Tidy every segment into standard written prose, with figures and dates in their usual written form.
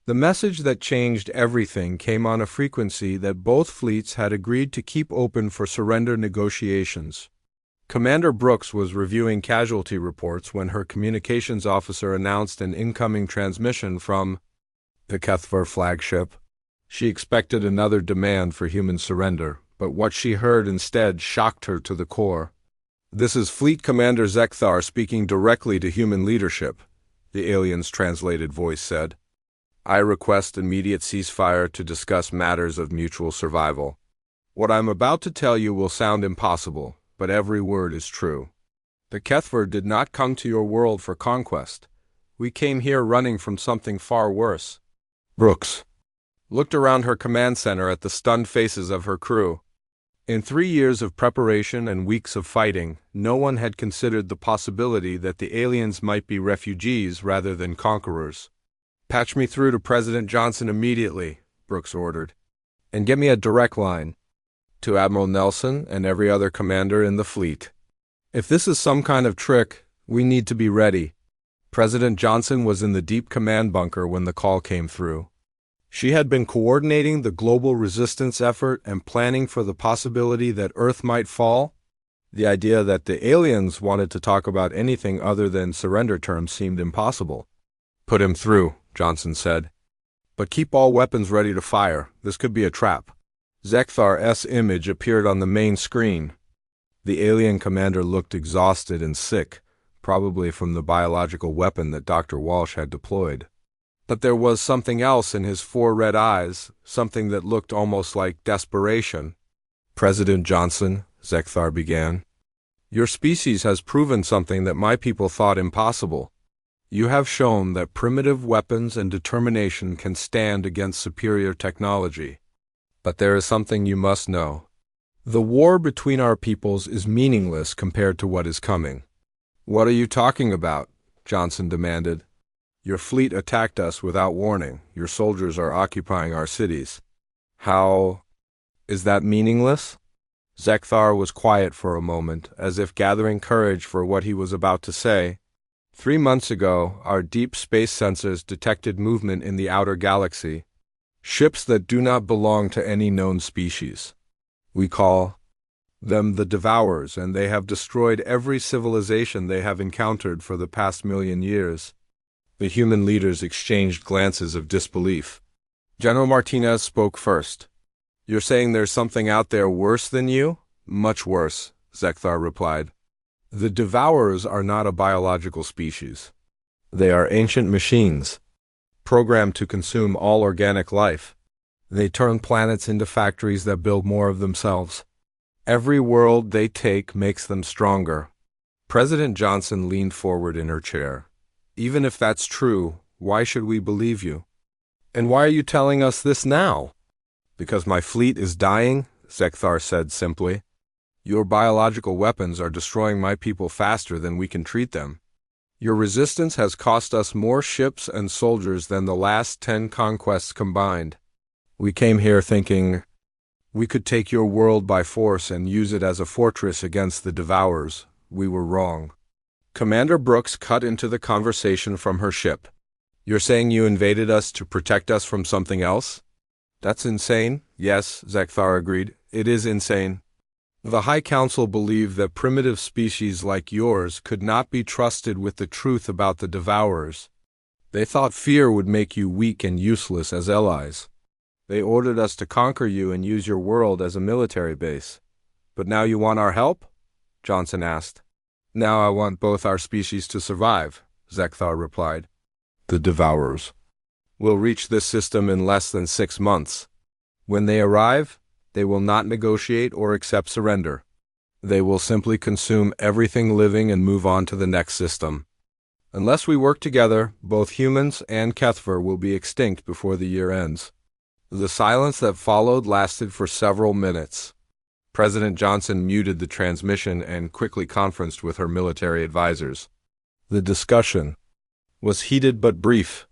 The message that changed everything came on a frequency that both fleets had agreed to keep open for surrender negotiations. Commander Brooks was reviewing casualty reports when her communications officer announced an incoming transmission from the HFY flagship. She expected another demand for human surrender, but what she heard instead shocked her to the core. "This is Fleet Commander Zekthar speaking directly to human leadership," the alien's translated voice said. "I request immediate ceasefire to discuss matters of mutual survival. What I'm about to tell you will sound impossible, but every word is true. The HFY did not come to your world for conquest. We came here running from something far worse." Brooks looked around her command center at the stunned faces of her crew. In 3 years of preparation and weeks of fighting, no one had considered the possibility that the aliens might be refugees rather than conquerors. "Patch me through to President Johnson immediately," Brooks ordered. "And get me a direct line to Admiral Nelson and every other commander in the fleet. If this is some kind of trick, we need to be ready." President Johnson was in the deep command bunker when the call came through. She had been coordinating the global resistance effort and planning for the possibility that Earth might fall. The idea that the aliens wanted to talk about anything other than surrender terms seemed impossible. "Put him through," Johnson said. "But keep all weapons ready to fire. This could be a trap." Zekthar's image appeared on the main screen. The alien commander looked exhausted and sick, probably from the biological weapon that Dr. Walsh had deployed. But there was something else in his 4 red eyes, something that looked almost like desperation. "President Johnson," Zekthar began, "your species has proven something that my people thought impossible. You have shown that primitive weapons and determination can stand against superior technology. But there is something you must know. The war between our peoples is meaningless compared to what is coming." "What are you talking about?" Johnson demanded. "Your fleet attacked us without warning. Your soldiers are occupying our cities. How is that meaningless?" Zekthar was quiet for a moment, as if gathering courage for what he was about to say. 3 months ago, our deep space sensors detected movement in the outer galaxy. Ships that do not belong to any known species. We call them the Devourers, and they have destroyed every civilization they have encountered for the past 1,000,000 years. The human leaders exchanged glances of disbelief. General Martinez spoke first. "You're saying there's something out there worse than you?" "Much worse," Zekthar replied. "The Devourers are not a biological species. They are ancient machines, programmed to consume all organic life. They turn planets into factories that build more of themselves. Every world they take makes them stronger." President Johnson leaned forward in her chair. "Even if that's true, why should we believe you?" "And why are you telling us this now?" "Because my fleet is dying," Zekthar said simply. "Your biological weapons are destroying my people faster than we can treat them. Your resistance has cost us more ships and soldiers than the last 10 conquests combined. We came here thinking we could take your world by force and use it as a fortress against the Devourers. We were wrong." Commander Brooks cut into the conversation from her ship. "You're saying you invaded us to protect us from something else?" "That's insane." "Yes," Zekthar agreed. "It is insane. The High Council believed that primitive species like yours could not be trusted with the truth about the Devourers. They thought fear would make you weak and useless as allies. They ordered us to conquer you and use your world as a military base. But now you want our help?" Johnson asked. "Now I want both our species to survive," Zekthar replied. "The Devourers will reach this system in less than 6 months. When they arrive, they will not negotiate or accept surrender. They will simply consume everything living and move on to the next system. Unless we work together, both humans and HFY will be extinct before the year ends." The silence that followed lasted for several minutes. President Johnson muted the transmission and quickly conferenced with her military advisors. The discussion was heated but brief.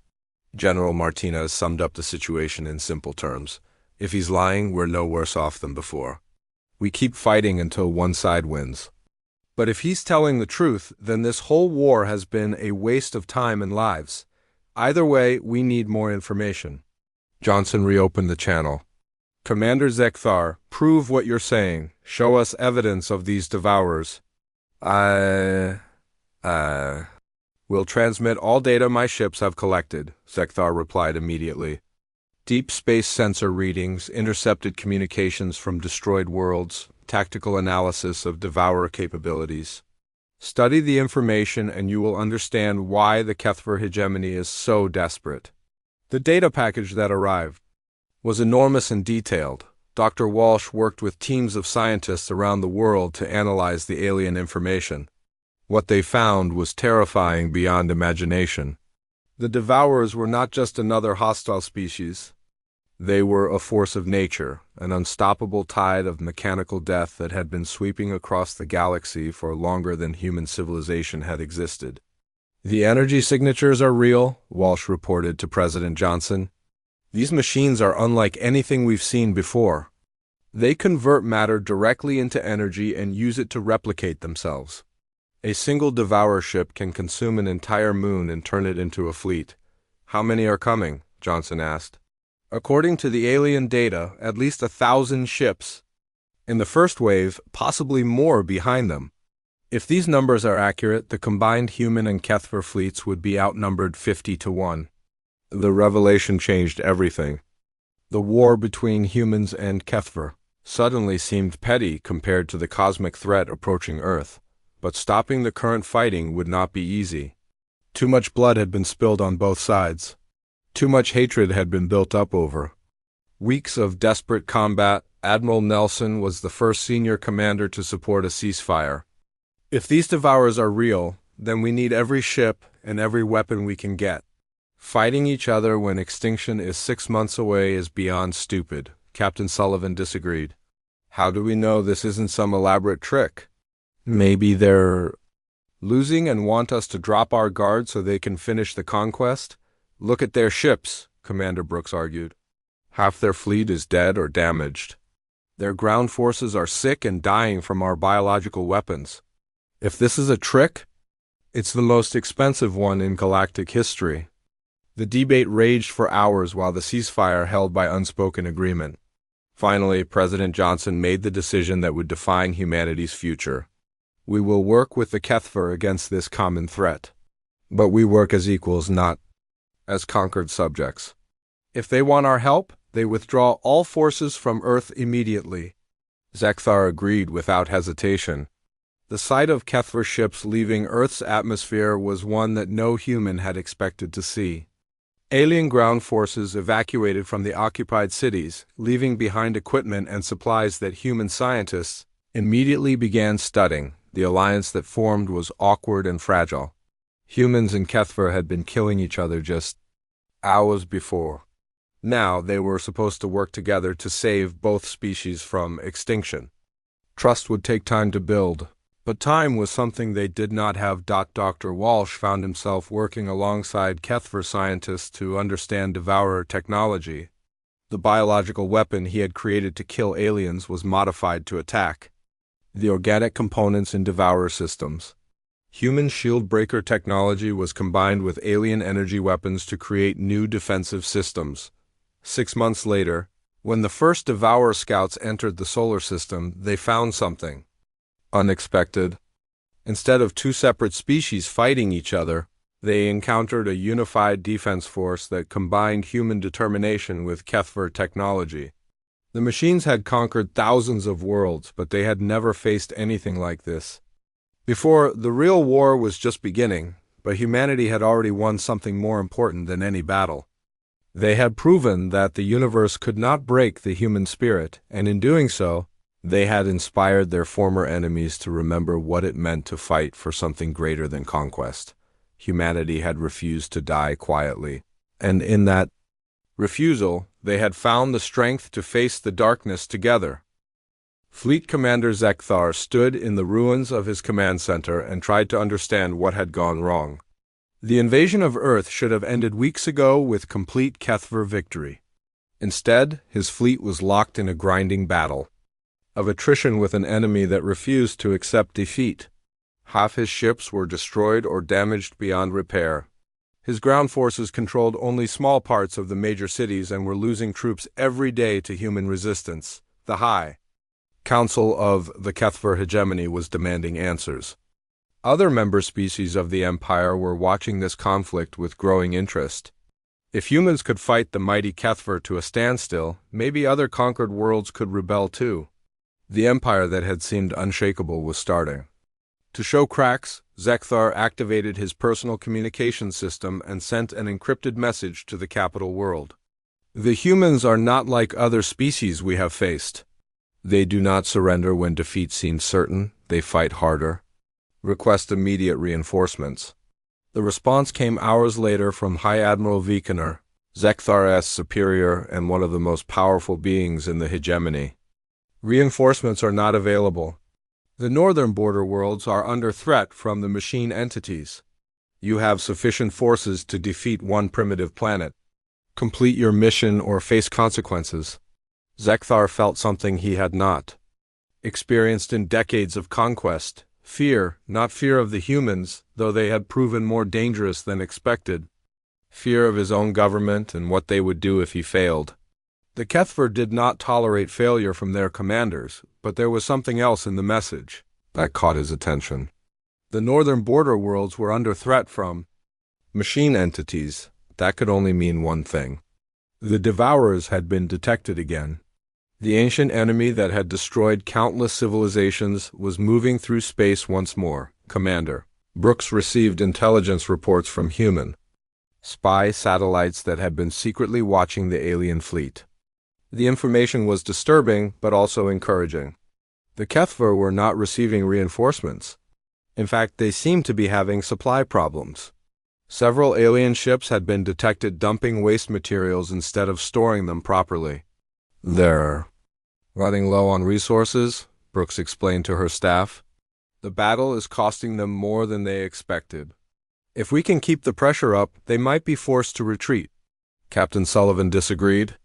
General Martinez summed up the situation in simple terms. "If he's lying, we're no worse off than before. We keep fighting until one side wins. But if he's telling the truth, then this whole war has been a waste of time and lives. Either way, we need more information. Johnson reopened the channel. Commander Zekthar, prove what you're saying. Show us evidence of these devourers. Will transmit all data my ships have collected, Zekthar replied immediately. Deep space sensor readings, intercepted communications from destroyed worlds, tactical analysis of devourer capabilities. Study the information and you will understand why the Kethver hegemony is so desperate. The data package that arrived was enormous and detailed. Dr. Walsh worked with teams of scientists around the world to analyze the alien information. What they found was terrifying beyond imagination. The devourers were not just another hostile species. They were a force of nature, an unstoppable tide of mechanical death that had been sweeping across the galaxy for longer than human civilization had existed. The energy signatures are real, Walsh reported to President Johnson. These machines are unlike anything we've seen before. They convert matter directly into energy and use it to replicate themselves. A single devourer ship can consume an entire moon and turn it into a fleet. How many are coming? Johnson asked. According to the alien data, at least 1,000 ships. In the first wave, possibly more behind them. If these numbers are accurate, the combined human and Kethver fleets would be outnumbered 50-1. The revelation changed everything. The war between humans and Kethver suddenly seemed petty compared to the cosmic threat approaching Earth. But stopping the current fighting would not be easy. Too much blood had been spilled on both sides. Too much hatred had been built up over weeks of desperate combat. Admiral Nelson was the first senior commander to support a ceasefire. If these devourers are real, then we need every ship and every weapon we can get. Fighting each other when extinction is 6 months away is beyond stupid, Captain Sullivan disagreed. How do we know this isn't some elaborate trick? Maybe they're losing and want us to drop our guard so they can finish the conquest? Look at their ships, Commander Brooks argued. Half their fleet is dead or damaged. Their ground forces are sick and dying from our biological weapons. If this is a trick, it's the most expensive one in galactic history. The debate raged for hours while the ceasefire held by unspoken agreement. Finally, President Johnson made the decision that would define humanity's future. We will work with the Kethver against this common threat. But we work as equals, not as conquered subjects. If they want our help, they withdraw all forces from Earth immediately. Zekthar agreed without hesitation. The sight of Kethver ships leaving Earth's atmosphere was one that no human had expected to see. Alien ground forces evacuated from the occupied cities, leaving behind equipment and supplies that human scientists immediately began studying. The alliance that formed was awkward and fragile. Humans and Kethver had been killing each other just hours before. Now they were supposed to work together to save both species from extinction. Trust would take time to build, but time was something they did not have. Dr. Walsh found himself working alongside Kethver scientists to understand devourer technology. The biological weapon he had created to kill aliens was modified to attack the organic components in devourer systems. Human shield breaker technology was combined with alien energy weapons to create new defensive systems. 6 months later, when the first devourer scouts entered the solar system, they found something unexpected. Instead of two separate species fighting each other, they encountered a unified defense force that combined human determination with Kethver technology. The machines had conquered thousands of worlds, but they had never faced anything like this before. The real war was just beginning, but humanity had already won something more important than any battle. They had proven that the universe could not break the human spirit, and in doing so, they had inspired their former enemies to remember what it meant to fight for something greater than conquest. Humanity had refused to die quietly, and in that refusal, they had found the strength to face the darkness together. Fleet Commander Zekthar stood in the ruins of his command center and tried to understand what had gone wrong. The invasion of Earth should have ended weeks ago with complete Kethver victory. Instead, his fleet was locked in a grinding battle of attrition with an enemy that refused to accept defeat. Half his ships were destroyed or damaged beyond repair. His ground forces controlled only small parts of the major cities and were losing troops every day to human resistance. The High Council of the Kethver hegemony was demanding answers. Other member species of the Empire were watching this conflict with growing interest. If humans could fight the mighty Kethver to a standstill, maybe other conquered worlds could rebel too. The empire that had seemed unshakable was starting to show cracks. Zekthar activated his personal communication system and sent an encrypted message to the capital world. The humans are not like other species we have faced. They do not surrender when defeat seems certain. They fight harder. Request immediate reinforcements. The response came hours later from High Admiral Vikaner, Zekthar's superior and one of the most powerful beings in the hegemony. Reinforcements are not available. The northern border worlds are under threat from the machine entities. You have sufficient forces to defeat one primitive planet. Complete your mission or face consequences. Zekthar felt something he had not experienced in decades of conquest. Fear, not fear of the humans, though they had proven more dangerous than expected. Fear of his own government and what they would do if he failed. The Kethver did not tolerate failure from their commanders, but there was something else in the message that caught his attention. The northern border worlds were under threat from machine entities. That could only mean one thing. The Devourers had been detected again. The ancient enemy that had destroyed countless civilizations was moving through space once more. Commander Brooks received intelligence reports from human spy satellites that had been secretly watching the alien fleet. The information was disturbing, but also encouraging. The Kethver were not receiving reinforcements. In fact, they seemed to be having supply problems. Several alien ships had been detected dumping waste materials instead of storing them properly. They're running low on resources, Brooks explained to her staff. The battle is costing them more than they expected. If we can keep the pressure up, they might be forced to retreat. Captain Sullivan disagreed.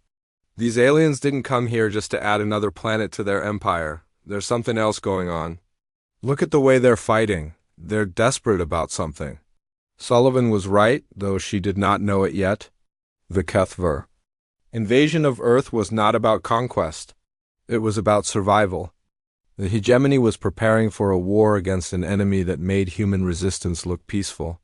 These aliens didn't come here just to add another planet to their empire. There's something else going on. Look at the way they're fighting. They're desperate about something. Sullivan was right, though she did not know it yet. The Kethver invasion of Earth was not about conquest. It was about survival. The hegemony was preparing for a war against an enemy that made human resistance look peaceful.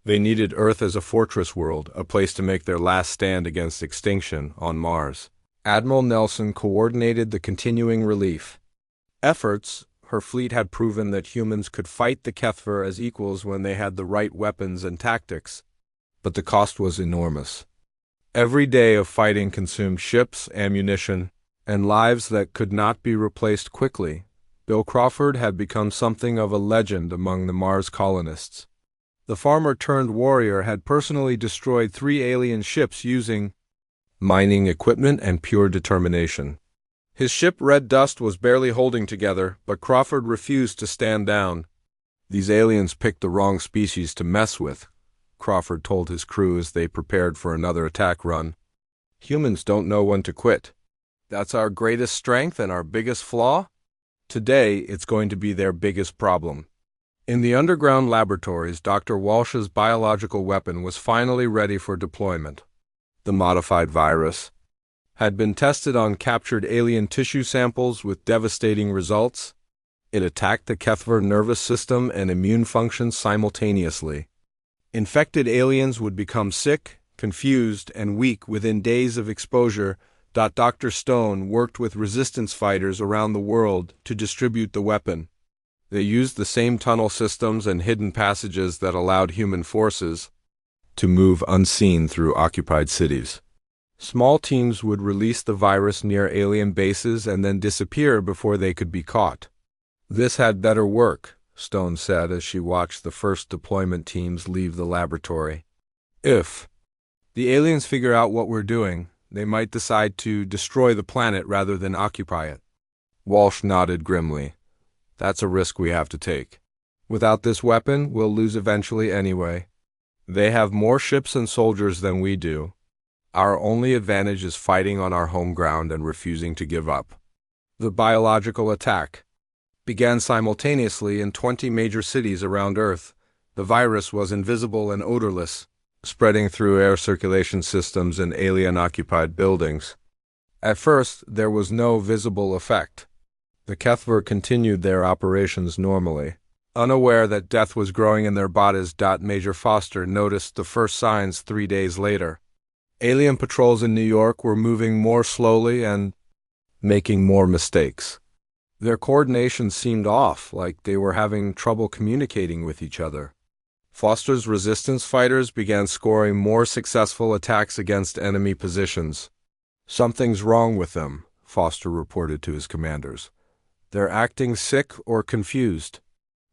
They needed Earth as a fortress world, a place to make their last stand against extinction on Mars. Admiral Nelson coordinated the continuing relief efforts. Her fleet had proven that humans could fight the Kethver as equals when they had the right weapons and tactics, but the cost was enormous. Every day of fighting consumed ships, ammunition, and lives that could not be replaced quickly. Bill Crawford had become something of a legend among the Mars colonists. The farmer-turned-warrior had personally destroyed 3 alien ships using mining equipment and pure determination. His ship Red Dust was barely holding together, but Crawford refused to stand down. These aliens picked the wrong species to mess with, Crawford told his crew as they prepared for another attack run. Humans don't know when to quit. That's our greatest strength and our biggest flaw. Today, it's going to be their biggest problem. In the underground laboratories, Dr. Walsh's biological weapon was finally ready for deployment. The modified virus had been tested on captured alien tissue samples with devastating results. It attacked the Kethver nervous system and immune functions simultaneously. Infected aliens would become sick, confused, and weak within days of exposure. Dr. Stone worked with resistance fighters around the world to distribute the weapon. They used the same tunnel systems and hidden passages that allowed human forces to move unseen through occupied cities. Small teams would release the virus near alien bases and then disappear before they could be caught. This had better work, Stone said as she watched the first deployment teams leave the laboratory. If the aliens figure out what we're doing, they might decide to destroy the planet rather than occupy it. Walsh nodded grimly. That's a risk we have to take. Without this weapon, we'll lose eventually anyway. They have more ships and soldiers than we do. Our only advantage is fighting on our home ground and refusing to give up. The biological attack began simultaneously in 20 major cities around Earth. The virus was invisible and odorless. spreading through air circulation systems and alien-occupied buildings. At first, there was no visible effect. The Kethver continued their operations normally, unaware that death was growing in their bodies. Major Foster noticed the first signs 3 days later. Alien patrols in New York were moving more slowly and making more mistakes. Their coordination seemed off, like they were having trouble communicating with each other. Foster's resistance fighters began scoring more successful attacks against enemy positions. "Something's wrong with them," Foster reported to his commanders. "They're acting sick or confused.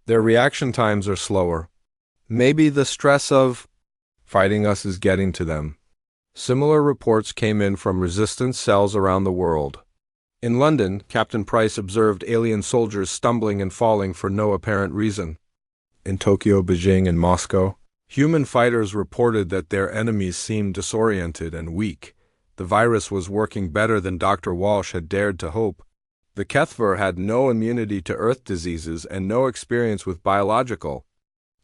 Their reaction times are slower. Maybe the stress of fighting us is getting to them." Similar reports came in from resistance cells around the world. In London, Captain Price observed alien soldiers stumbling and falling for no apparent reason. In Tokyo, Beijing, and Moscow, human fighters reported that their enemies seemed disoriented and weak. The virus was working better than Dr. Walsh had dared to hope. The Kethver had no immunity to Earth diseases and no experience with biological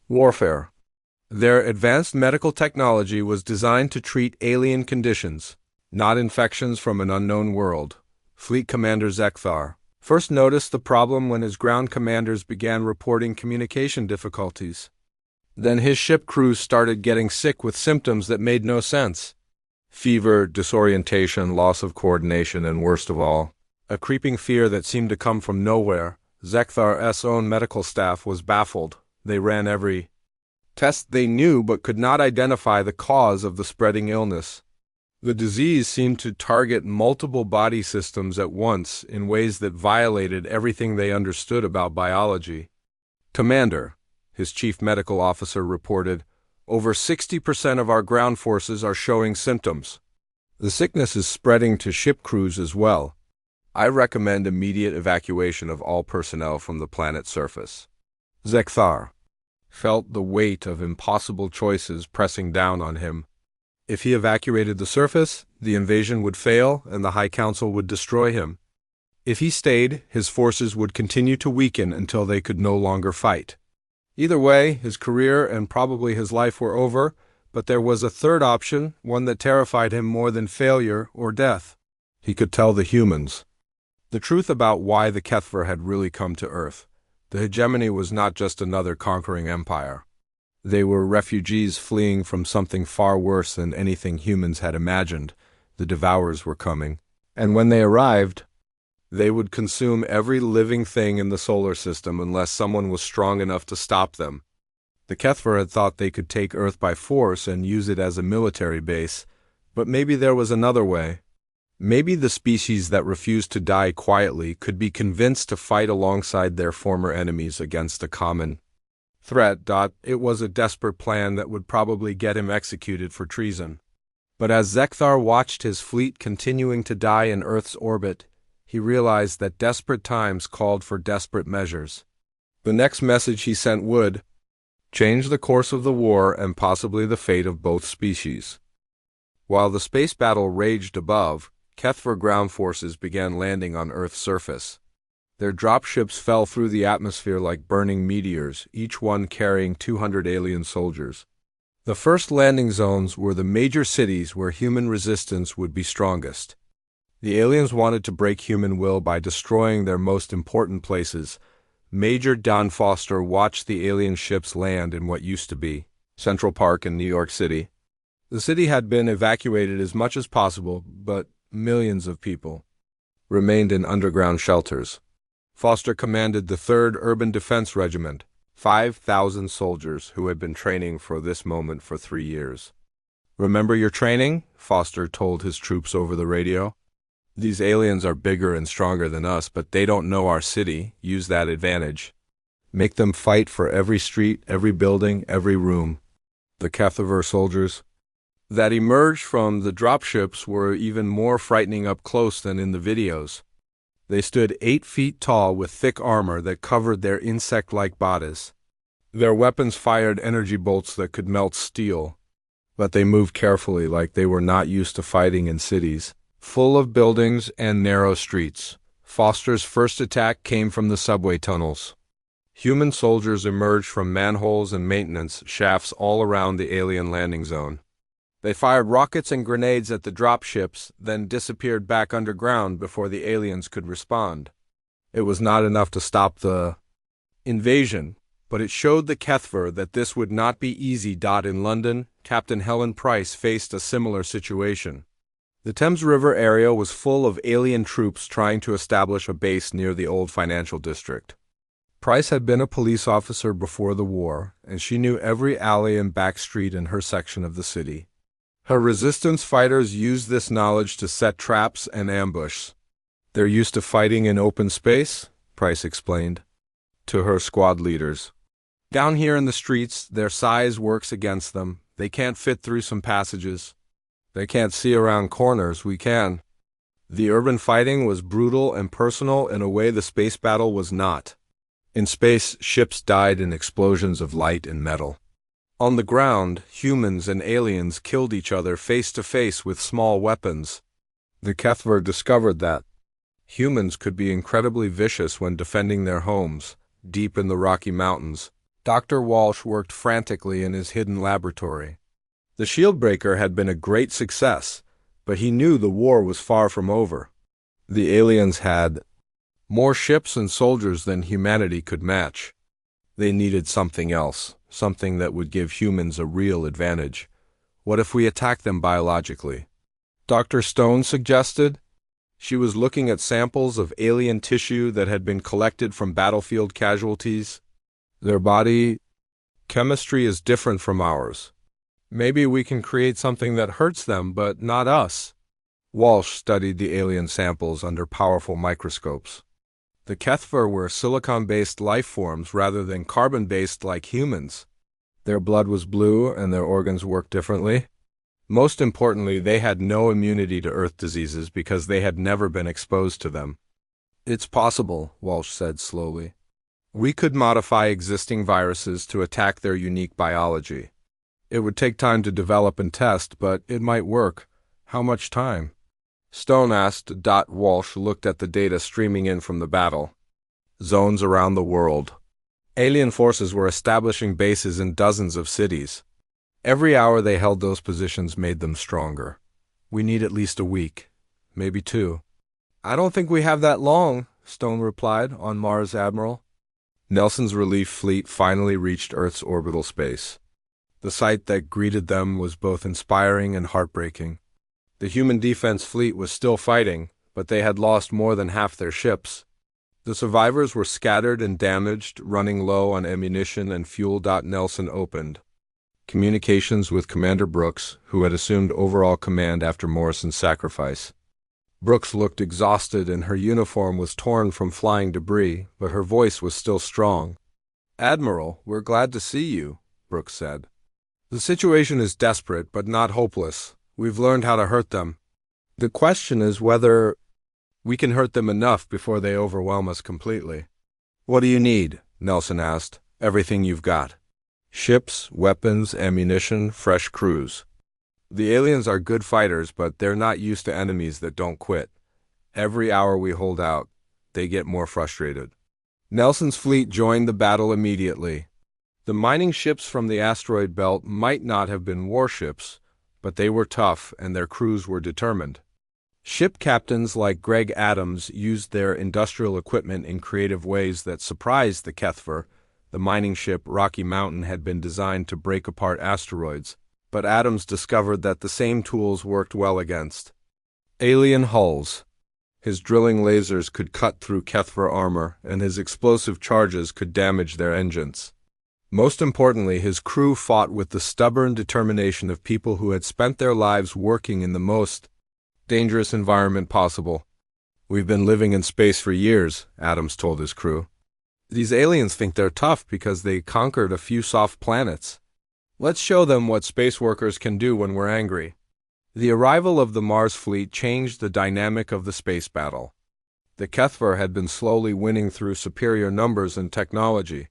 warfare. Their advanced medical technology was designed to treat alien conditions, not infections from an unknown world. Fleet Commander Zekthar first noticed the problem when his ground commanders began reporting communication difficulties. Then his ship crews started getting sick with symptoms that made no sense. Fever, disorientation, loss of coordination, and worst of all, a creeping fear that seemed to come from nowhere. Zekthar's own medical staff was baffled. They ran every test they knew but could not identify the cause of the spreading illness. The disease seemed to target multiple body systems at once in ways that violated everything they understood about biology. "Commander," his chief medical officer reported, "over 60% of our ground forces are showing symptoms. The sickness is spreading to ship crews as well. I recommend immediate evacuation of all personnel from the planet's surface." Zekthar felt the weight of impossible choices pressing down on him. If he evacuated the surface, the invasion would fail and the High Council would destroy him. If he stayed, his forces would continue to weaken until they could no longer fight. Either way, his career and probably his life were over, but there was a third option, one that terrified him more than failure or death. He could tell the humans the truth about why the Kethver had really come to Earth. The hegemony was not just another conquering empire. They were refugees fleeing from something far worse than anything humans had imagined. The Devourers were coming, and when they arrived, they would consume every living thing in the solar system unless someone was strong enough to stop them. The Kethver had thought they could take Earth by force and use it as a military base, but maybe there was another way. Maybe the species that refused to die quietly could be convinced to fight alongside their former enemies against a common threat. It was a desperate plan that would probably get him executed for treason. But as Zekthar watched his fleet continuing to die in Earth's orbit, he realized that desperate times called for desperate measures. The next message he sent would change the course of the war and possibly the fate of both species. While the space battle raged above, Kethver ground forces began landing on Earth's surface. Their dropships fell through the atmosphere like burning meteors, each one carrying 200 alien soldiers. The first landing zones were the major cities where human resistance would be strongest. The aliens wanted to break human will by destroying their most important places. Major Don Foster watched the alien ships land in what used to be Central Park in New York City. The city had been evacuated as much as possible, but millions of people remained in underground shelters. Foster commanded the 3rd Urban Defense Regiment, 5,000 soldiers who had been training for this moment for 3 years. "Remember your training?" Foster told his troops over the radio. "These aliens are bigger and stronger than us, but they don't know our city. Use that advantage. Make them fight for every street, every building, every room." The Kethver soldiers that emerged from the dropships were even more frightening up close than in the videos. They stood 8 feet tall with thick armor that covered their insect-like bodies. Their weapons fired energy bolts that could melt steel, but they moved carefully like they were not used to fighting in cities full of buildings and narrow streets. Foster's first attack came from the subway tunnels. Human soldiers emerged from manholes and maintenance shafts all around the alien landing zone. They fired rockets and grenades at the dropships, then disappeared back underground before the aliens could respond. It was not enough to stop the invasion, but it showed the Kethver that this would not be easy. In London, Captain Helen Price faced a similar situation. The Thames River area was full of alien troops trying to establish a base near the old financial district. Price had been a police officer before the war, and she knew every alley and back street in her section of the city. Her resistance fighters used this knowledge to set traps and ambush. "They're used to fighting in open space," Price explained to her squad leaders. "Down here in the streets, their size works against them. They can't fit through some passages. They can't see around corners. We can." The urban fighting was brutal and personal in a way the space battle was not. In space, ships died in explosions of light and metal. On the ground, humans and aliens killed each other face to face with small weapons. The Kethver discovered that humans could be incredibly vicious when defending their homes, deep in the Rocky Mountains. Dr. Walsh worked frantically in his hidden laboratory. The Shieldbreaker had been a great success, but he knew the war was far from over. The aliens had more ships and soldiers than humanity could match. They needed something else, something that would give humans a real advantage. What if we attack them biologically? Dr. Stone suggested. She was looking at samples of alien tissue that had been collected from battlefield casualties. Their body chemistry is different from ours. Maybe we can create something that hurts them, but not us. Walsh studied the alien samples under powerful microscopes. The Kethver were silicon-based life forms rather than carbon-based like humans. Their blood was blue and their organs worked differently. Most importantly, they had no immunity to Earth diseases because they had never been exposed to them. "It's possible," Walsh said slowly. "We could modify existing viruses to attack their unique biology. It would take time to develop and test, but it might work. How much time?" Stone asked. Walsh looked at the data streaming in from the battle. Zones around the world. Alien forces were establishing bases in dozens of cities. Every hour they held those positions made them stronger. "We need at least a week, maybe 2. "I don't think we have that long," Stone replied, on Mars, Admiral. Nelson's relief fleet finally reached Earth's orbital space. The sight that greeted them was both inspiring and heartbreaking. The human defense fleet was still fighting, but they had lost more than half their ships. The survivors were scattered and damaged, running low on ammunition and fuel. Nelson opened communications with Commander Brooks, who had assumed overall command after Morrison's sacrifice. Brooks looked exhausted and her uniform was torn from flying debris, but her voice was still strong. "Admiral, we're glad to see you," Brooks said. "The situation is desperate, but not hopeless. We've learned how to hurt them. The question is whether we can hurt them enough before they overwhelm us completely." "What do you need?" Nelson asked. "Everything you've got. Ships, weapons, ammunition, fresh crews. The aliens are good fighters, but they're not used to enemies that don't quit. Every hour we hold out, they get more frustrated." Nelson's fleet joined the battle immediately. The mining ships from the asteroid belt might not have been warships, but they were tough and their crews were determined. Ship captains like Greg Adams used their industrial equipment in creative ways that surprised the Kethver. The mining ship Rocky Mountain had been designed to break apart asteroids, but Adams discovered that the same tools worked well against alien hulls. His drilling lasers could cut through Kethver armor, and his explosive charges could damage their engines. Most importantly, his crew fought with the stubborn determination of people who had spent their lives working in the most dangerous environment possible. "We've been living in space for years," Adams told his crew. "These aliens think they're tough because they conquered a few soft planets. Let's show them what space workers can do when we're angry." The arrival of the Mars fleet changed the dynamic of the space battle. The Kethver had been slowly winning through superior numbers and technology.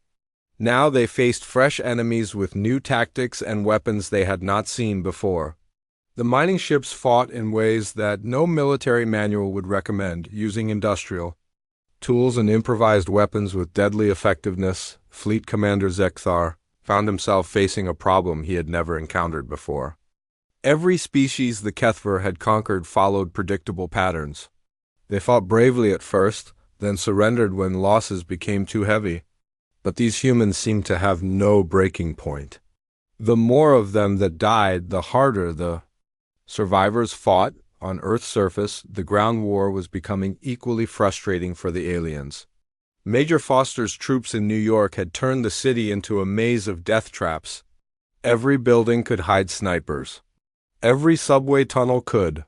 Now they faced fresh enemies with new tactics and weapons they had not seen before. The mining ships fought in ways that no military manual would recommend, using industrial Tools and improvised weapons with deadly effectiveness, Fleet Commander Zekthar found himself facing a problem he had never encountered before. Every species the Kethver had conquered followed predictable patterns. They fought bravely at first, then surrendered when losses became too heavy. But these humans seemed to have no breaking point. The more of them that died, the harder the survivors fought. On Earth's surface, the ground war was becoming equally frustrating for the aliens. Major Foster's troops in New York had turned the city into a maze of death traps. Every building could hide snipers. Every subway tunnel could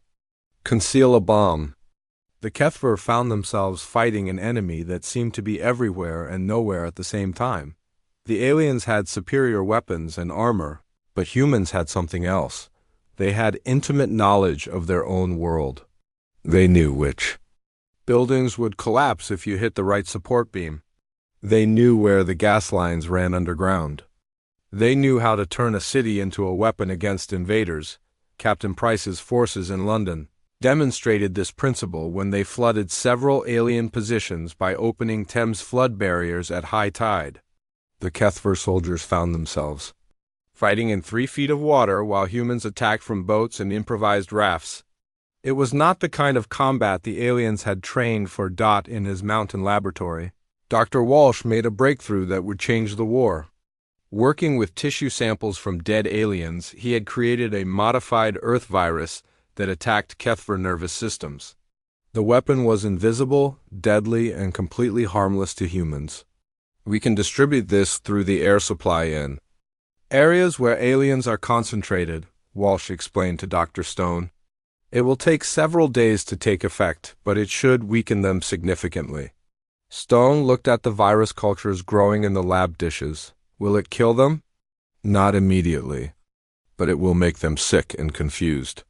conceal a bomb. The Kethver found themselves fighting an enemy that seemed to be everywhere and nowhere at the same time. The aliens had superior weapons and armor, but humans had something else. They had intimate knowledge of their own world. They knew which buildings would collapse if you hit the right support beam. They knew where the gas lines ran underground. They knew how to turn a city into a weapon against invaders. Captain Price's forces in London demonstrated this principle when they flooded several alien positions by opening Thames flood barriers at high tide. The Kethver soldiers found themselves fighting in 3 feet of water while humans attacked from boats and improvised rafts. It was not the kind of combat the aliens had trained for Dot in his mountain laboratory. Dr. Walsh made a breakthrough that would change the war. Working with tissue samples from dead aliens, he had created a modified Earth virus that attacked Kethver nervous systems. The weapon was invisible, deadly, and completely harmless to humans. We can distribute this through the air supply in areas where aliens are concentrated, Walsh explained to Dr. Stone. It will take several days to take effect, but it should weaken them significantly. Stone looked at the virus cultures growing in the lab dishes. Will it kill them? Not immediately, but it will make them sick and confused.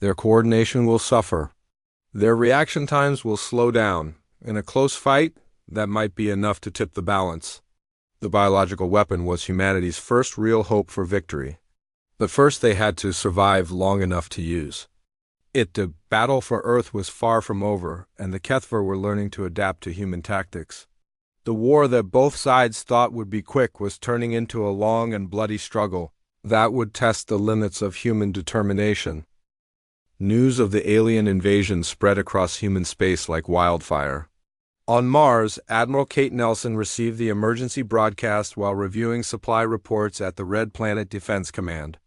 Their coordination will suffer. Their reaction times will slow down. In a close fight, that might be enough to tip the balance. The biological weapon was humanity's first real hope for victory. But first they had to survive long enough to use it. The battle for Earth was far from over, and the Kethver were learning to adapt to human tactics. The war that both sides thought would be quick was turning into a long and bloody struggle that would test the limits of human determination. News of the alien invasion spread across human space like wildfire. On Mars, Admiral Kate Nelson received the emergency broadcast while reviewing supply reports at the Red Planet Defense Command.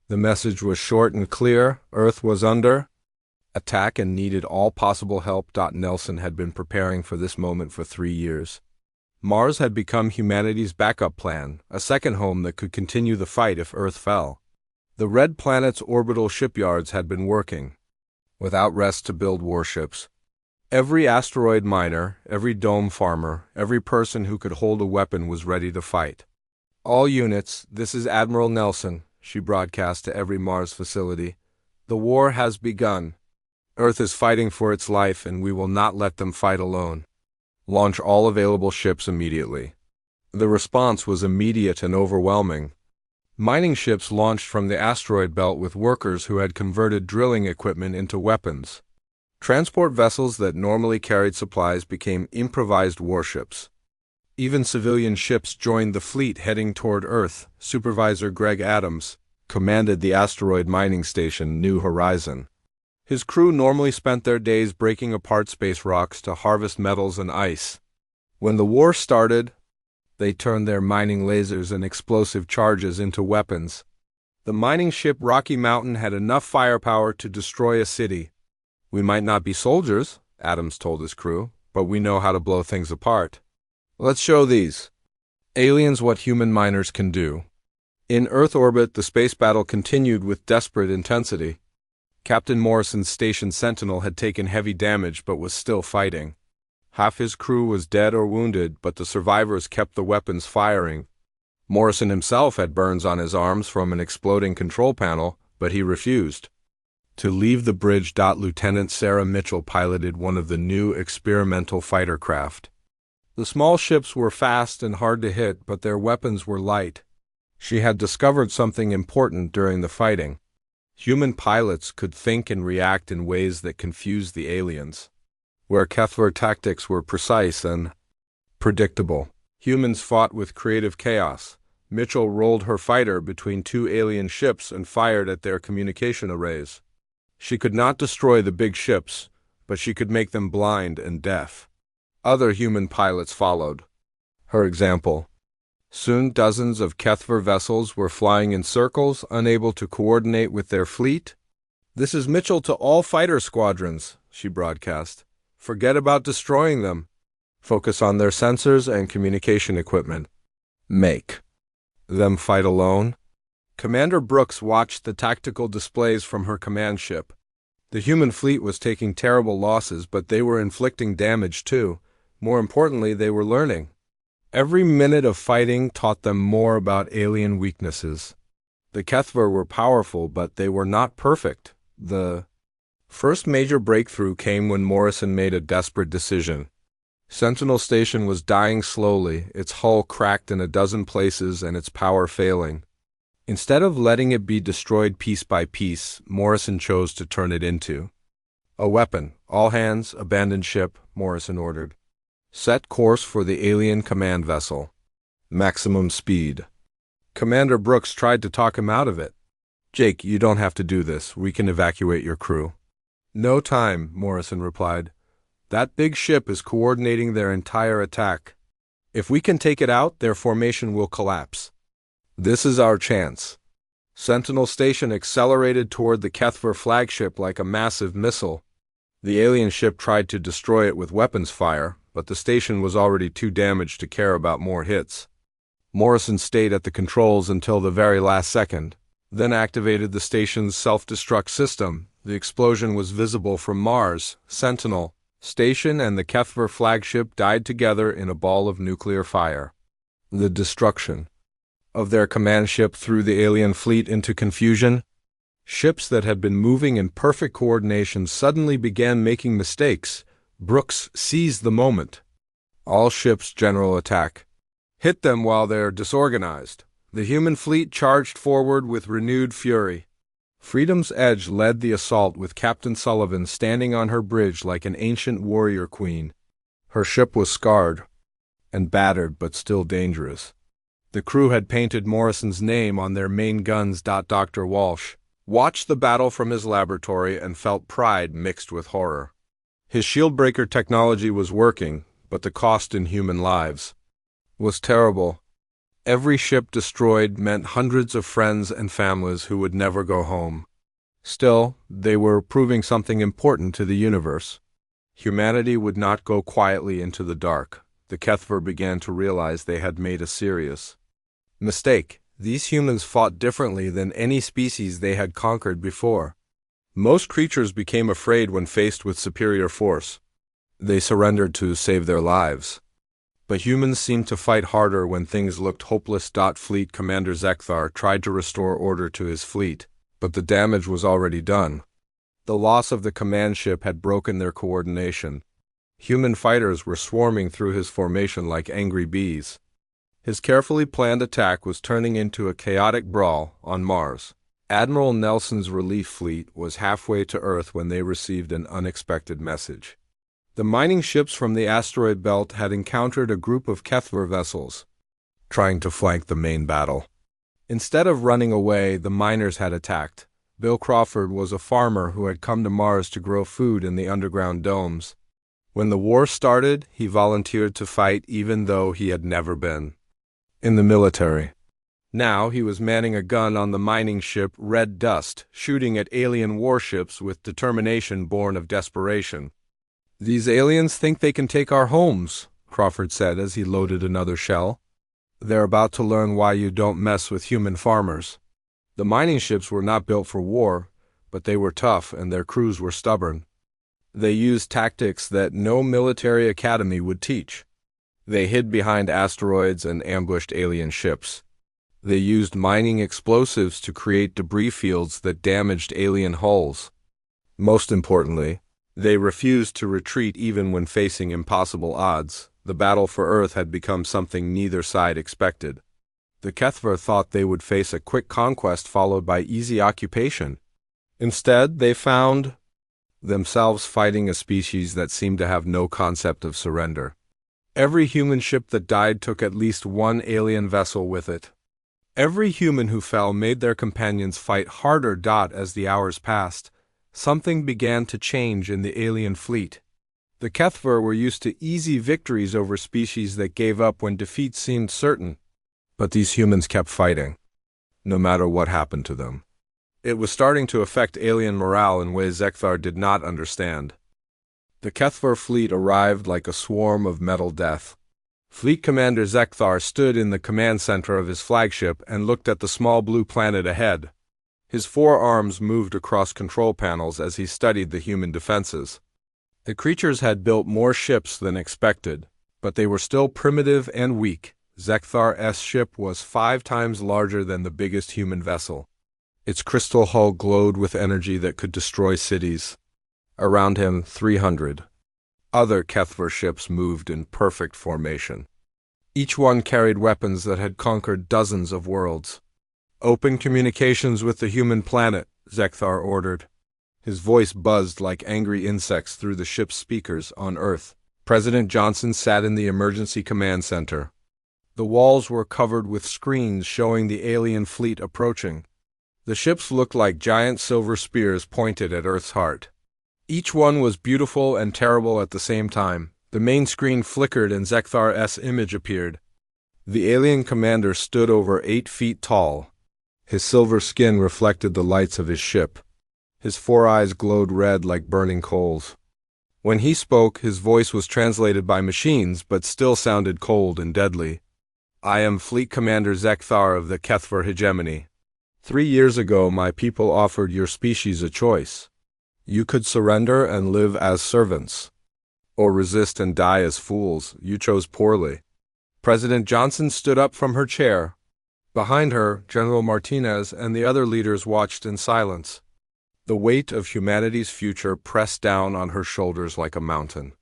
The message was short and clear. Earth was under attack and needed all possible help. Nelson had been preparing for this moment for 3 years. Mars had become humanity's backup plan, a second home that could continue the fight if Earth fell. The Red Planet's orbital shipyards had been working without rest to build warships. Every asteroid miner, every dome farmer, every person who could hold a weapon was ready to fight. All units, this is Admiral Nelson, she broadcast to every Mars facility. The war has begun. Earth is fighting for its life, and we will not let them fight alone. Launch all available ships immediately. The response was immediate and overwhelming. Mining ships launched from the asteroid belt with workers who had converted drilling equipment into weapons. Transport vessels that normally carried supplies became improvised warships. Even civilian ships joined the fleet heading toward Earth. Supervisor Greg Adams commanded the asteroid mining station New Horizon. His crew normally spent their days breaking apart space rocks to harvest metals and ice. When the war started, they turned their mining lasers and explosive charges into weapons. The mining ship Rocky Mountain had enough firepower to destroy a city. We might not be soldiers, Adams told his crew, but we know how to blow things apart. Let's show these aliens what human miners can do. In Earth orbit, the space battle continued with desperate intensity. Captain Morrison's station Sentinel had taken heavy damage but was still fighting. Half his crew was dead or wounded, but the survivors kept the weapons firing. Morrison himself had burns on his arms from an exploding control panel, but he refused to leave the bridge. Lieutenant Sarah Mitchell piloted one of the new experimental fighter craft. The small ships were fast and hard to hit, but their weapons were light. She had discovered something important during the fighting. Human pilots could think and react in ways that confused the aliens. where Kethver tactics were precise and predictable. Humans fought with creative chaos. Mitchell rolled her fighter between two alien ships and fired at their communication arrays. She could not destroy the big ships, but she could make them blind and deaf. Other human pilots followed her example. Soon dozens of Kethver vessels were flying in circles, unable to coordinate with their fleet. "This is Mitchell to all fighter squadrons," she broadcast. "Forget about destroying them. Focus on their sensors and communication equipment. Make them fight alone." Commander Brooks watched the tactical displays from her command ship. The human fleet was taking terrible losses, but they were inflicting damage too. More importantly, they were learning. Every minute of fighting taught them more about alien weaknesses. The Kethver were powerful, but they were not perfect. The first major breakthrough came when Morrison made a desperate decision. Sentinel Station was dying slowly, its hull cracked in a dozen places and its power failing. Instead of letting it be destroyed piece by piece, Morrison chose to turn it into a weapon. "All hands, abandon ship," Morrison ordered. "Set course for the alien command vessel. Maximum speed." Commander Brooks tried to talk him out of it. "Jake, you don't have to do this. We can evacuate your crew." "No time," Morrison replied. "That big ship is coordinating their entire attack. If we can take it out, their formation will collapse. This is our chance." Sentinel Station accelerated toward the Kethver flagship like a massive missile. The alien ship tried to destroy it with weapons fire, but the station was already too damaged to care about more hits. Morrison stayed at the controls until the very last second, then activated the station's self-destruct system. The explosion was visible from Mars. Sentinel Station and the Kethver flagship died together in a ball of nuclear fire. The destruction of their command ship threw the alien fleet into confusion. Ships that had been moving in perfect coordination suddenly began making mistakes. Brooks seized the moment. "All ships, general attack. Hit them while they're disorganized." The human fleet charged forward with renewed fury. Freedom's Edge led the assault with Captain Sullivan standing on her bridge like an ancient warrior queen. Her ship was scarred and battered, but still dangerous. The crew had painted Morrison's name on their main guns. Dr. Walsh watched the battle from his laboratory and felt pride mixed with horror. His shieldbreaker technology was working, but the cost in human lives was terrible. Every ship destroyed meant hundreds of friends and families who would never go home. Still, they were proving something important to the universe. Humanity would not go quietly into the dark. The Kethver began to realize they had made a serious mistake. These humans fought differently than any species they had conquered before. Most creatures became afraid when faced with superior force. They surrendered to save their lives. But humans seemed to fight harder when things looked hopeless. Fleet Commander Zekthar tried to restore order to his fleet, but the damage was already done. The loss of the command ship had broken their coordination. Human fighters were swarming through his formation like angry bees. His carefully planned attack was turning into a chaotic brawl on Mars. Admiral Nelson's relief fleet was halfway to Earth when they received an unexpected message. The mining ships from the asteroid belt had encountered a group of Kethver vessels, trying to flank the main battle. Instead of running away, the miners had attacked. Bill Crawford was a farmer who had come to Mars to grow food in the underground domes. When the war started, he volunteered to fight even though he had never been in the military. Now he was manning a gun on the mining ship Red Dust, shooting at alien warships with determination born of desperation. "These aliens think they can take our homes," Crawford said as he loaded another shell. "They're about to learn why you don't mess with human farmers." The mining ships were not built for war, but they were tough and their crews were stubborn. They used tactics that no military academy would teach. They hid behind asteroids and ambushed alien ships. They used mining explosives to create debris fields that damaged alien hulls. Most importantly, they refused to retreat even when facing impossible odds. The battle for Earth had become something neither side expected. The Kethver thought they would face a quick conquest followed by easy occupation. Instead, they found themselves fighting a species that seemed to have no concept of surrender. Every human ship that died took at least one alien vessel with it. Every human who fell made their companions fight harder. As the hours passed, something began to change in the alien fleet. The Kethver were used to easy victories over species that gave up when defeat seemed certain. But these humans kept fighting, no matter what happened to them. It was starting to affect alien morale in ways Zekthar did not understand. The Kethver fleet arrived like a swarm of metal death. Fleet Commander Zekthar stood in the command center of his flagship and looked at the small blue planet ahead. His four arms moved across control panels as he studied the human defenses. The creatures had built more ships than expected, but they were still primitive and weak. Zekthar's ship was 5 times larger than the biggest human vessel. Its crystal hull glowed with energy that could destroy cities. Around him, 300 other Kethver ships moved in perfect formation. Each one carried weapons that had conquered dozens of worlds. "Open communications with the human planet," Zekthar ordered. His voice buzzed like angry insects through the ship's speakers on Earth. President Johnson sat in the emergency command center. The walls were covered with screens showing the alien fleet approaching. The ships looked like giant silver spears pointed at Earth's heart. Each one was beautiful and terrible at the same time. The main screen flickered and Zekthar's image appeared. The alien commander stood over 8 feet tall. His silver skin reflected the lights of his ship. His 4 eyes glowed red like burning coals. When he spoke, his voice was translated by machines, but still sounded cold and deadly. "I am Fleet Commander Zekthar of the Kethver Hegemony. 3 years ago, my people offered your species a choice. You could surrender and live as servants, or resist and die as fools. You chose poorly." President Johnson stood up from her chair. Behind her, General Martinez and the other leaders watched in silence. The weight of humanity's future pressed down on her shoulders like a mountain.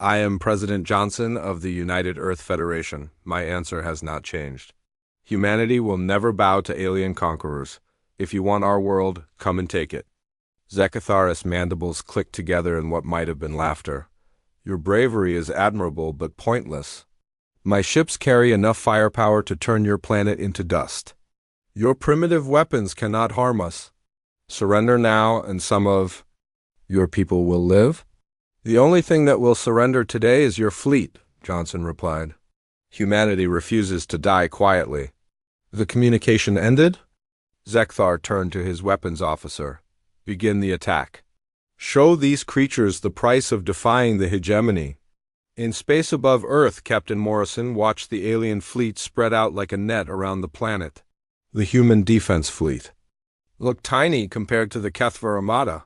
"I am President Johnson of the United Earth Federation. My answer has not changed. Humanity will never bow to alien conquerors. If you want our world, come and take it." Zekathar's mandibles clicked together in what might have been laughter. "Your bravery is admirable but pointless. My ships carry enough firepower to turn your planet into dust. Your primitive weapons cannot harm us. Surrender now, and some of your people will live." "The only thing that will surrender today is your fleet," Johnson replied. "Humanity refuses to die quietly." The communication ended. Zekthar turned to his weapons officer. "Begin the attack. Show these creatures the price of defying the hegemony." In space above Earth, Captain Morrison watched the alien fleet spread out like a net around the planet. The human defense fleet looked tiny compared to the Kethver Armada,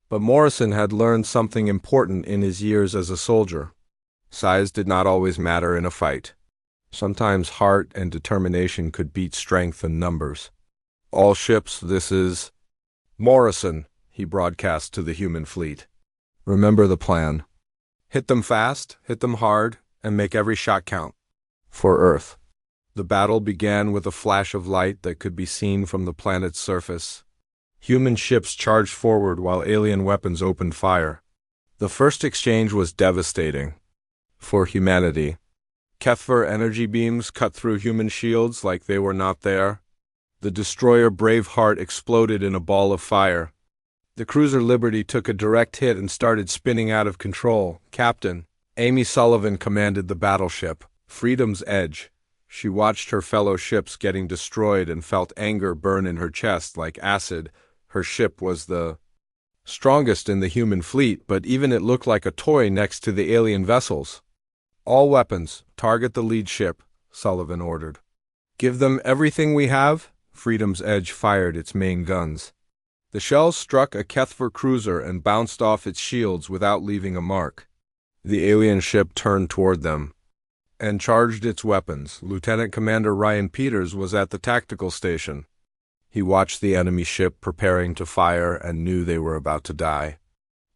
but Morrison had learned something important in his years as a soldier. Size did not always matter in a fight. Sometimes heart and determination could beat strength and numbers. "All ships, this is Morrison," he broadcast to the human fleet. "Remember the plan. Hit them fast, hit them hard, and make every shot count. For Earth." The battle began with a flash of light that could be seen from the planet's surface. Human ships charged forward while alien weapons opened fire. The first exchange was devastating for humanity. Kethver energy beams cut through human shields like they were not there. The destroyer Braveheart exploded in a ball of fire. The cruiser Liberty took a direct hit and started spinning out of control. Captain Amy Sullivan commanded the battleship, Freedom's Edge. She watched her fellow ships getting destroyed and felt anger burn in her chest like acid. Her ship was the strongest in the human fleet, but even it looked like a toy next to the alien vessels. "All weapons, target the lead ship," Sullivan ordered. "Give them everything we have." Freedom's Edge fired its main guns. The shells struck a Kethver cruiser and bounced off its shields without leaving a mark. The alien ship turned toward them and charged its weapons. Lieutenant Commander Ryan Peters was at the tactical station. He watched the enemy ship preparing to fire and knew they were about to die.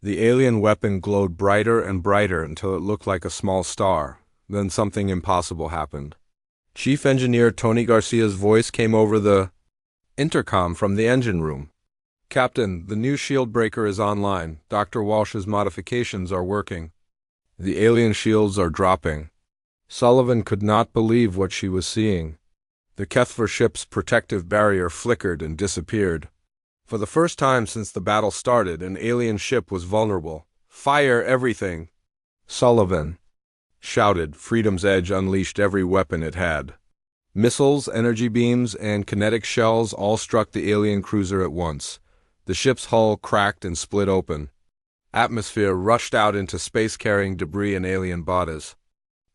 The alien weapon glowed brighter and brighter until it looked like a small star. Then something impossible happened. Chief Engineer Tony Garcia's voice came over the intercom from the engine room. Captain, the new shield breaker is online. Dr. Walsh's modifications are working. The alien shields are dropping. Sullivan could not believe what she was seeing. The Kethver ship's protective barrier flickered and disappeared. For the first time since the battle started, an alien ship was vulnerable. Fire everything! Sullivan shouted. Freedom's Edge unleashed every weapon it had. Missiles, energy beams, and kinetic shells all struck the alien cruiser at once. The ship's hull cracked and split open. Atmosphere rushed out into space carrying debris and alien bodies.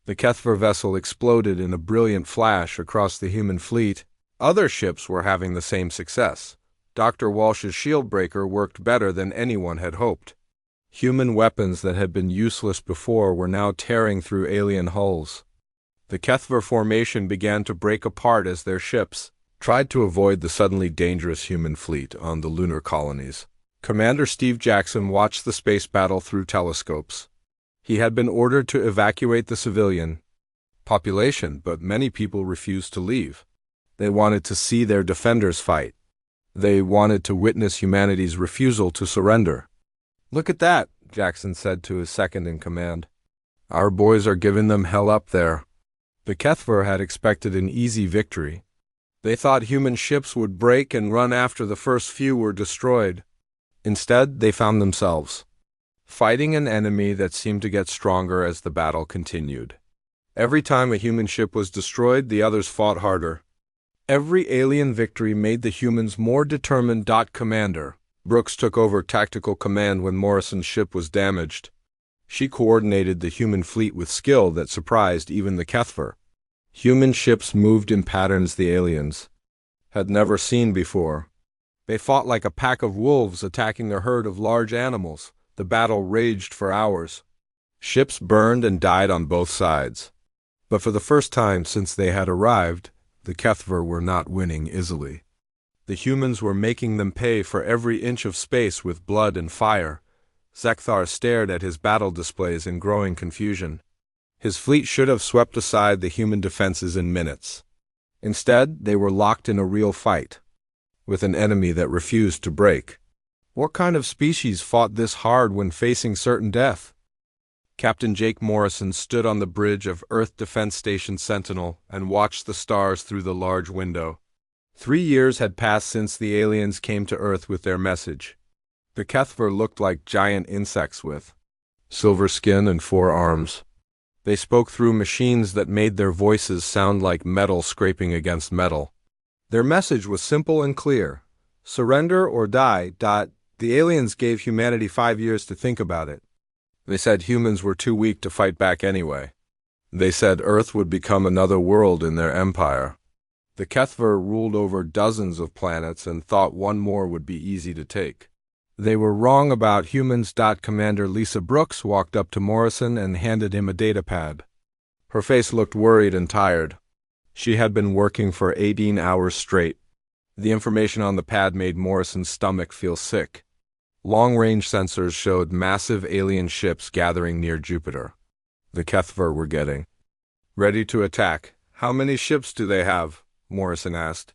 The Kethver vessel exploded in a brilliant flash across the human fleet. Other ships were having the same success. Dr. Walsh's shield breaker worked better than anyone had hoped. Human weapons that had been useless before were now tearing through alien hulls. The Kethver formation began to break apart as their ships tried to avoid the suddenly dangerous human fleet on the lunar colonies. Commander Steve Jackson watched the space battle through telescopes. He had been ordered to evacuate the civilian population, but many people refused to leave. They wanted to see their defenders fight. They wanted to witness humanity's refusal to surrender. "Look at that," Jackson said to his second-in-command. "Our boys are giving them hell up there." The Kethver had expected an easy victory. They thought human ships would break and run after the first few were destroyed. Instead, they found themselves fighting an enemy that seemed to get stronger as the battle continued. Every time a human ship was destroyed, the others fought harder. Every alien victory made the humans more determined. Commander Brooks took over tactical command when Morrison's ship was damaged. She coordinated the human fleet with skill that surprised even the Kethver. Human ships moved in patterns the aliens had never seen before. They fought like a pack of wolves attacking a herd of large animals. The battle raged for hours. Ships burned and died on both sides. But for the first time since they had arrived, the Kethver were not winning easily. The humans were making them pay for every inch of space with blood and fire. Zekthar stared at his battle displays in growing confusion. His fleet should have swept aside the human defenses in minutes. Instead, they were locked in a real fight with an enemy that refused to break. What kind of species fought this hard when facing certain death? Captain Jake Morrison stood on the bridge of Earth Defense Station Sentinel and watched the stars through the large window. 3 years had passed since the aliens came to Earth with their message. The Kethver looked like giant insects with silver skin and 4 arms. They spoke through machines that made their voices sound like metal scraping against metal. Their message was simple and clear. Surrender or die. The aliens gave humanity 5 years to think about it. They said humans were too weak to fight back anyway. They said Earth would become another world in their empire. The Kethver ruled over dozens of planets and thought one more would be easy to take. They were wrong about humans. Commander Lisa Brooks walked up to Morrison and handed him a datapad. Her face looked worried and tired. She had been working for 18 hours straight. The information on the pad made Morrison's stomach feel sick. Long-range sensors showed massive alien ships gathering near Jupiter. The Kethver were getting ready to attack. "How many ships do they have?" Morrison asked.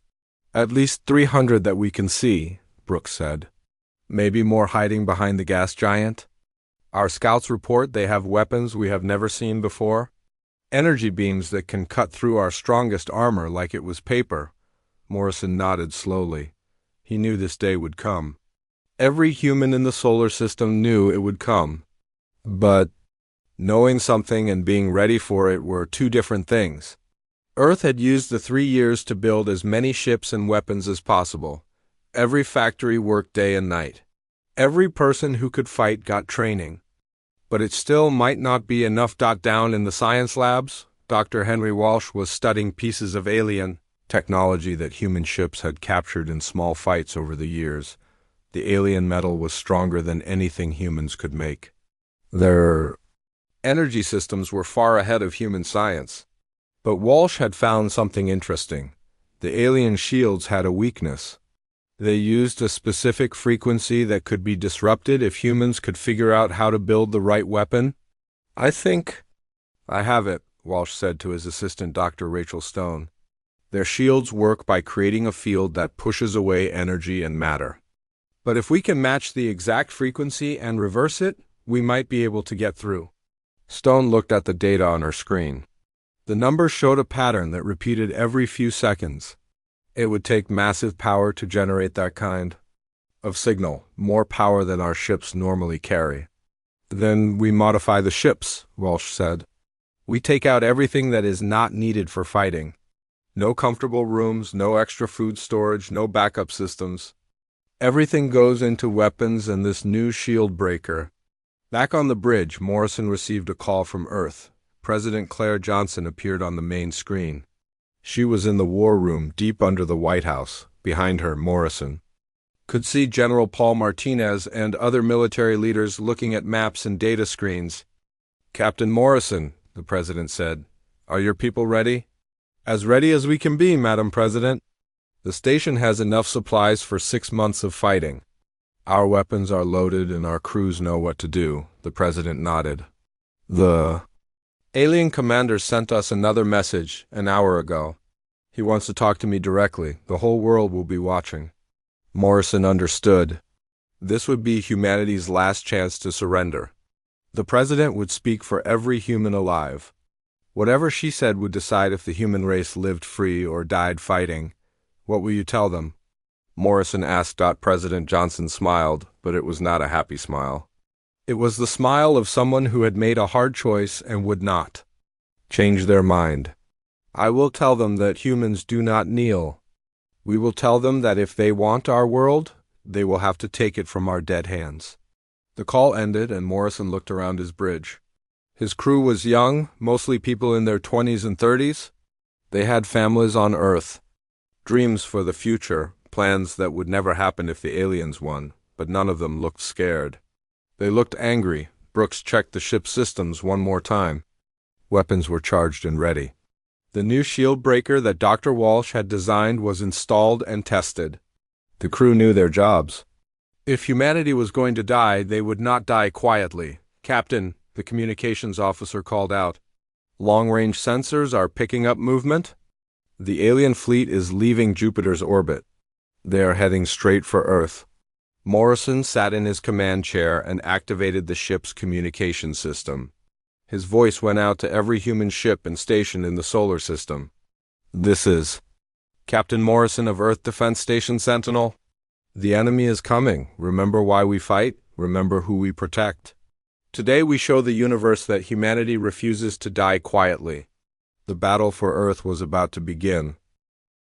"At least 300 that we can see," Brooks said. "Maybe more hiding behind the gas giant? Our scouts report they have weapons we have never seen before. Energy beams that can cut through our strongest armor like it was paper." Morrison nodded slowly. He knew this day would come. Every human in the solar system knew it would come. But knowing something and being ready for it were two different things. Earth had used the 3 years to build as many ships and weapons as possible. Every factory worked day and night. Every person who could fight got training. But it still might not be enough. Down in the science labs, Dr. Henry Walsh was studying pieces of alien technology that human ships had captured in small fights over the years. The alien metal was stronger than anything humans could make. Their energy systems were far ahead of human science. But Walsh had found something interesting. The alien shields had a weakness. They used a specific frequency that could be disrupted if humans could figure out how to build the right weapon. "I think I have it," Walsh said to his assistant, Dr. Rachel Stone. "Their shields work by creating a field that pushes away energy and matter. But if we can match the exact frequency and reverse it, we might be able to get through. Stone looked at the data on her screen. The numbers showed a pattern that repeated every few seconds. It would take massive power to generate that kind of signal, more power than our ships normally carry. Then we modify the ships, Walsh said. We take out everything that is not needed for fighting. No comfortable rooms, no extra food storage, no backup systems. Everything goes into weapons and this new shield breaker. Back on the bridge, Morrison received a call from Earth. President Claire Johnson appeared on the main screen. She was in the war room deep under the White House. Behind her, Morrison could see General Paul Martinez and other military leaders looking at maps and data screens. Captain Morrison, the president said, are your people ready? As ready as we can be, Madam President. The station has enough supplies for 6 months of fighting. Our weapons are loaded and our crews know what to do, the president nodded. The alien commander sent us another message an hour ago. He wants to talk to me directly. The whole world will be watching. Morrison understood. This would be humanity's last chance to surrender. The president would speak for every human alive. Whatever she said would decide if the human race lived free or died fighting. What will you tell them? Morrison asked. President Johnson smiled, but it was not a happy smile. It was the smile of someone who had made a hard choice and would not change their mind. I will tell them that humans do not kneel. We will tell them that if they want our world, they will have to take it from our dead hands. The call ended and Morrison looked around his bridge. His crew was young, mostly people in their 20s and 30s. They had families on Earth, dreams for the future, plans that would never happen if the aliens won, but none of them looked scared. They looked angry. Brooks checked the ship's systems one more time. Weapons were charged and ready. The new shield breaker that Dr. Walsh had designed was installed and tested. The crew knew their jobs. If humanity was going to die, they would not die quietly. Captain, the communications officer called out. Long-range sensors are picking up movement. The alien fleet is leaving Jupiter's orbit. They are heading straight for Earth. Morrison sat in his command chair and activated the ship's communication system. His voice went out to every human ship and station in the solar system. This is Captain Morrison of Earth Defense Station Sentinel. The enemy is coming. Remember why we fight. Remember who we protect. Today we show the universe that humanity refuses to die quietly. The battle for Earth was about to begin.